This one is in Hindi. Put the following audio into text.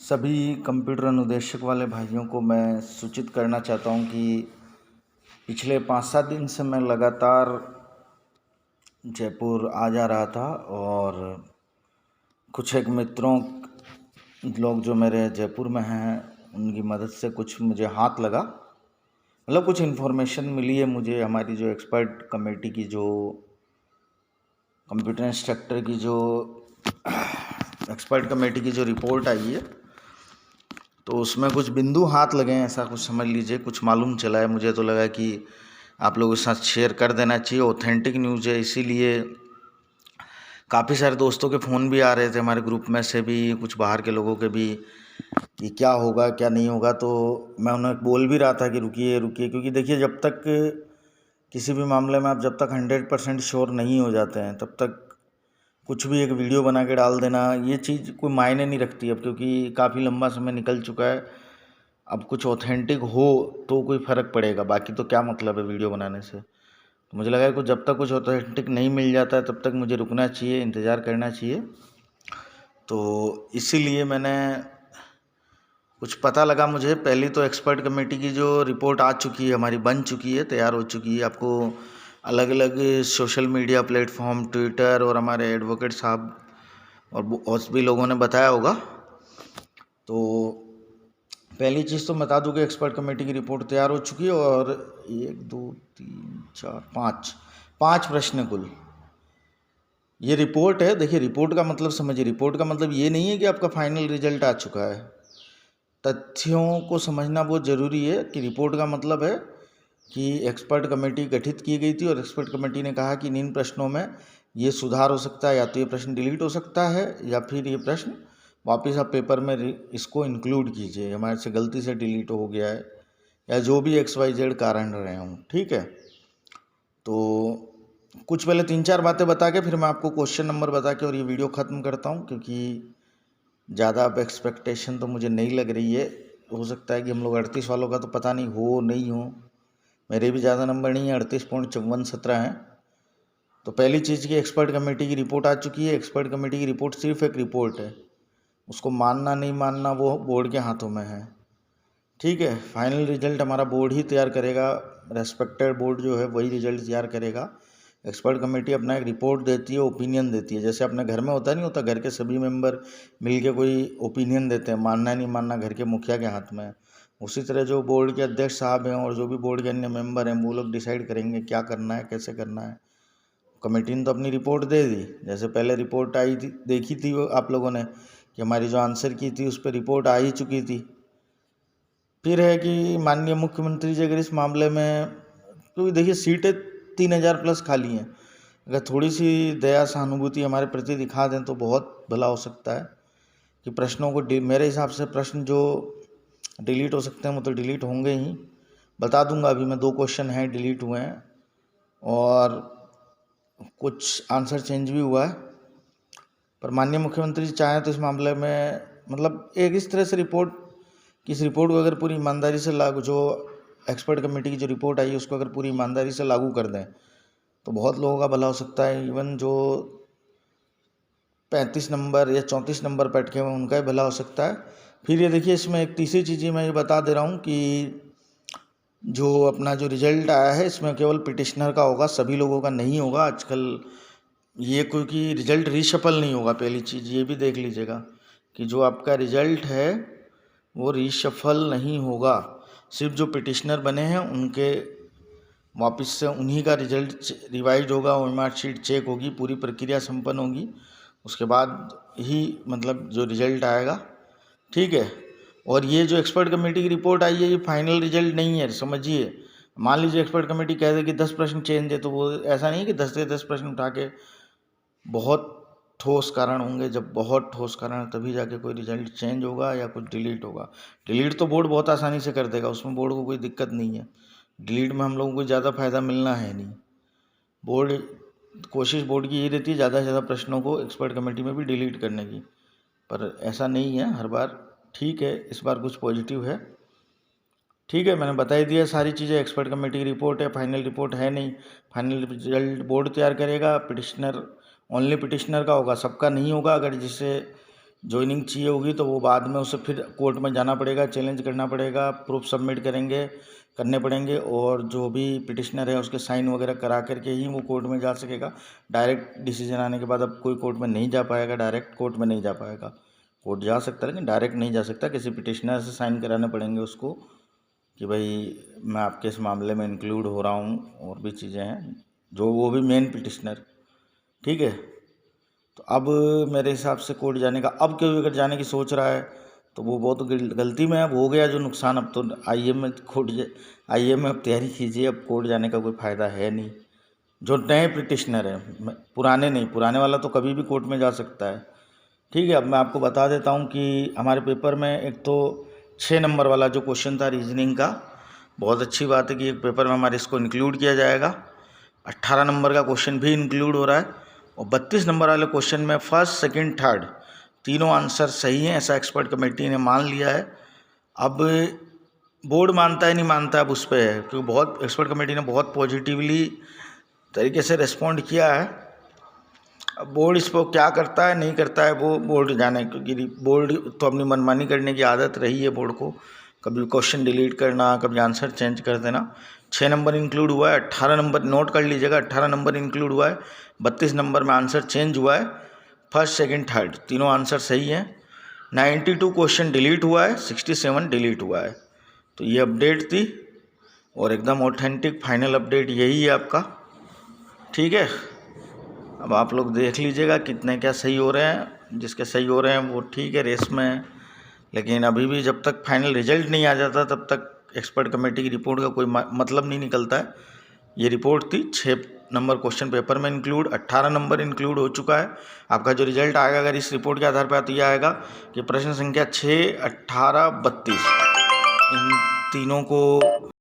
सभी कंप्यूटर अनुदेशक वाले भाइयों को मैं सूचित करना चाहता हूं कि पिछले 5-7 दिन से मैं लगातार जयपुर आ जा रहा था और कुछ एक मित्रों लोग जो मेरे जयपुर में हैं उनकी मदद से कुछ मुझे हाथ लगा, मतलब कुछ इन्फॉर्मेशन मिली है मुझे। हमारी जो एक्सपर्ट कमेटी की जो कंप्यूटर इंस्ट्रक्टर की जो एक्सपर्ट कमेटी की जो रिपोर्ट आई है तो उसमें कुछ बिंदु हाथ लगे हैं, ऐसा कुछ समझ लीजिए। कुछ मालूम चला है, मुझे तो लगा कि आप लोगों के साथ शेयर कर देना चाहिए। ऑथेंटिक न्यूज़ है, इसीलिए काफ़ी सारे दोस्तों के फ़ोन भी आ रहे थे, हमारे ग्रुप में से भी, कुछ बाहर के लोगों के भी, कि क्या होगा क्या नहीं होगा। तो मैं उन्हें बोल भी रहा था कि रुकिए रुकिए, क्योंकि देखिए जब तक किसी भी मामले में आप जब तक 100% श्योर नहीं हो जाते हैं तब तक कुछ भी एक वीडियो बना के डाल देना ये चीज़ कोई मायने नहीं रखती अब, क्योंकि काफ़ी लंबा समय निकल चुका है। अब कुछ ऑथेंटिक हो तो कोई फ़र्क पड़ेगा, बाकी तो क्या मतलब है वीडियो बनाने से। तो मुझे लगा कि जब तक कुछ ऑथेंटिक नहीं मिल जाता है तब तक मुझे रुकना चाहिए, इंतज़ार करना चाहिए। तो इसीलिए मैंने कुछ पता लगा मुझे। पहली तो एक्सपर्ट कमेटी की जो रिपोर्ट आ चुकी है, हमारी बन चुकी है, तैयार हो चुकी है। आपको अलग अलग सोशल मीडिया प्लेटफॉर्म, ट्विटर और हमारे एडवोकेट साहब और भी लोगों ने बताया होगा। तो पहली चीज़ तो बता दूं कि एक्सपर्ट कमेटी की रिपोर्ट तैयार हो चुकी है और 1 2 3 4 5 प्रश्न कुल ये रिपोर्ट है। देखिए रिपोर्ट का मतलब समझिए, रिपोर्ट का मतलब ये नहीं है कि आपका फाइनल रिजल्ट आ चुका है। तथ्यों को समझना बहुत ज़रूरी है कि रिपोर्ट का मतलब है कि एक्सपर्ट कमेटी गठित की गई थी और एक्सपर्ट कमेटी ने कहा कि इन प्रश्नों में ये सुधार हो सकता है, या तो ये प्रश्न डिलीट हो सकता है या फिर ये प्रश्न वापस आप पेपर में इसको इंक्लूड कीजिए, हमारे से गलती से डिलीट हो गया है या जो भी XYZ कारण रहे हों। ठीक है, तो कुछ पहले 3-4 बातें बता के फिर मैं आपको क्वेश्चन नंबर बता के और ये वीडियो ख़त्म करता हूँ, क्योंकि ज़्यादा अब एक्सपेक्टेशन तो मुझे नहीं लग रही है। हो सकता है कि हम लोग 38 वालों का तो पता नहीं हो नहीं हो, मेरे भी ज़्यादा नंबर नहीं है, 38.5417 हैं। तो पहली चीज़ की एक्सपर्ट कमेटी की रिपोर्ट आ चुकी है। एक्सपर्ट कमेटी की रिपोर्ट सिर्फ एक रिपोर्ट है, उसको मानना नहीं मानना वो बोर्ड के हाथों में है। ठीक है, फाइनल रिजल्ट हमारा बोर्ड ही तैयार करेगा, रेस्पेक्टेड बोर्ड जो है वही रिजल्ट तैयार करेगा। एक्सपर्ट कमेटी अपना एक रिपोर्ट देती है, ओपिनियन देती है, जैसे अपने घर में होता नहीं होता, घर के सभी मेंबर मिलके कोई ओपिनियन देते हैं, मानना नहीं मानना घर के मुखिया के हाथ में है। उसी तरह जो बोर्ड के अध्यक्ष साहब हैं और जो भी बोर्ड के अन्य मेंबर हैं वो लोग डिसाइड करेंगे क्या करना है, कैसे करना है। कमेटी ने तो अपनी रिपोर्ट दे दी, जैसे पहले रिपोर्ट आई थी, देखी थी वो आप लोगों ने कि हमारी जो आंसर की थी उस पर रिपोर्ट आ ही चुकी थी। फिर है कि माननीय मुख्यमंत्री जी अगर इस मामले में, क्योंकि देखिए सीटें 3000 प्लस खाली हैं, अगर थोड़ी सी दया सहानुभूति हमारे प्रति दिखा दें तो बहुत भला हो सकता है कि प्रश्नों को मेरे हिसाब से प्रश्न जो डिलीट हो सकते हैं वो तो डिलीट होंगे ही। बता दूंगा, अभी मैं 2 क्वेश्चन हैं डिलीट हुए हैं और कुछ आंसर चेंज भी हुआ है। पर माननीय मुख्यमंत्री जी चाहें तो इस मामले में, मतलब एक इस तरह से रिपोर्ट कि इस रिपोर्ट को अगर पूरी ईमानदारी से लागू, जो एक्सपर्ट कमेटी की जो रिपोर्ट आई है उसको अगर पूरी ईमानदारी से लागू कर दें तो बहुत लोगों का भला हो सकता है। इवन जो 35 नंबर या 34 नंबर पे अटके हुए उनका ही भला हो सकता है। फिर ये देखिए इसमें एक तीसरी चीज़ मैं ये बता दे रहा हूँ कि जो अपना जो रिजल्ट आया है इसमें केवल पिटिशनर का होगा, सभी लोगों का नहीं होगा। आजकल ये क्योंकि रिजल्ट रीशफल नहीं होगा, पहली चीज़ ये भी देख लीजिएगा कि जो आपका रिजल्ट है वो रीशफल नहीं होगा। सिर्फ जो पिटिशनर बने हैं उनके वापस से उन्हीं का रिजल्ट रिवाइज होगा, OMR शीट चेक होगी, पूरी प्रक्रिया संपन्न होगी, उसके बाद ही मतलब जो रिजल्ट आएगा। ठीक है, और ये जो एक्सपर्ट कमेटी की रिपोर्ट आई है ये फाइनल रिजल्ट नहीं है, समझिए। मान लीजिए एक्सपर्ट कमेटी कह दे कि 10 प्रश्न चेंज है, तो वो ऐसा नहीं कि 10 से 10 प्रश्न उठा के, बहुत ठोस कारण होंगे, जब बहुत ठोस कारण तभी जाके कोई रिजल्ट चेंज होगा या कुछ डिलीट होगा। डिलीट तो बोर्ड बहुत आसानी से कर देगा, उसमें बोर्ड को कोई दिक्कत नहीं है। डिलीट में हम लोगों को ज़्यादा फ़ायदा मिलना है नहीं। बोर्ड कोशिश बोर्ड की यही रहती है ज़्यादा से ज़्यादा प्रश्नों को एक्सपर्ट कमेटी में भी डिलीट करने की, पर ऐसा नहीं है हर बार। ठीक है, इस बार कुछ पॉजिटिव है। ठीक है, मैंने बता ही दिया सारी चीज़ें। एक्सपर्ट कमेटी की रिपोर्ट है, फाइनल रिपोर्ट है नहीं। फाइनल रिजल्ट बोर्ड तैयार करेगा, पिटिशनर ओनली पिटिशनर का होगा, सबका नहीं होगा। अगर जिसे ज्वाइनिंग चाहिए होगी तो वो बाद में उसे फिर कोर्ट में जाना पड़ेगा, चैलेंज करना पड़ेगा, प्रूफ सबमिट करने पड़ेंगे और जो भी पिटिशनर है उसके साइन वगैरह करा करके ही वो कोर्ट में जा सकेगा। डायरेक्ट डिसीजन आने के बाद अब कोई कोर्ट में नहीं जा पाएगा, डायरेक्ट कोर्ट में नहीं जा पाएगा। कोर्ट जा सकता है लेकिन डायरेक्ट नहीं जा सकता, किसी पिटिशनर से साइन कराने पड़ेंगे उसको कि भाई मैं आपके इस मामले में इंक्लूड हो रहा हूँ, और भी चीज़ें हैं जो, वो भी मेन पिटिशनर। ठीक है, तो अब मेरे हिसाब से कोर्ट जाने का, अब कोई अगर जाने की सोच रहा है तो वो बहुत गलती में अब हो गया जो नुकसान। अब तो आईएम में आईएम में अब तैयारी कीजिए, अब कोर्ट जाने का कोई फ़ायदा है नहीं। जो नए पिटिशनर हैं, पुराने नहीं, पुराने वाला तो कभी भी कोर्ट में जा सकता है। ठीक है, अब मैं आपको बता देता हूँ कि हमारे पेपर में एक तो 6 नंबर वाला जो क्वेश्चन था रीजनिंग का, बहुत अच्छी बात है कि एक पेपर में हमारे इसको इंक्लूड किया जाएगा। 18 नंबर का क्वेश्चन भी इंक्लूड हो रहा है और 32 नंबर वाले क्वेश्चन में फर्स्ट, सेकंड, थर्ड तीनों आंसर सही हैं, ऐसा एक्सपर्ट कमेटी ने मान लिया है। अब बोर्ड मानता है नहीं मानता है अब उस पर है, क्योंकि बहुत एक्सपर्ट कमेटी ने बहुत पॉजिटिवली तरीके से रिस्पॉन्ड किया है। अब बोर्ड इस पर क्या करता है नहीं करता है वो बोर्ड जाने, क्योंकि बोर्ड तो अपनी मनमानी करने की आदत रही है बोर्ड को, कभी क्वेश्चन डिलीट करना, कभी आंसर चेंज कर देना। 6 नंबर इंक्लूड हुआ है, 18 नंबर नोट कर लीजिएगा, 18 नंबर इंक्लूड हुआ है, 32 नंबर में आंसर चेंज हुआ है, फर्स्ट, सेकंड, थर्ड तीनों आंसर सही हैं। 92 क्वेश्चन डिलीट हुआ है, 67 डिलीट हुआ है। तो ये अपडेट थी और एकदम ऑथेंटिक फाइनल अपडेट यही है आपका। ठीक है, अब आप लोग देख लीजिएगा कितने क्या सही हो रहे हैं, जिसके सही हो रहे हैं वो ठीक है, रेस में है। लेकिन अभी भी जब तक फाइनल रिजल्ट नहीं आ जाता तब तक एक्सपर्ट कमेटी की रिपोर्ट का कोई मतलब नहीं निकलता है। ये रिपोर्ट थी 6 नंबर क्वेश्चन पेपर में इंक्लूड, 18 नंबर इंक्लूड हो चुका है। आपका जो रिजल्ट आएगा अगर इस रिपोर्ट के आधार पर तो यह आएगा कि प्रश्न संख्या 6, 18, 32 इन तीनों को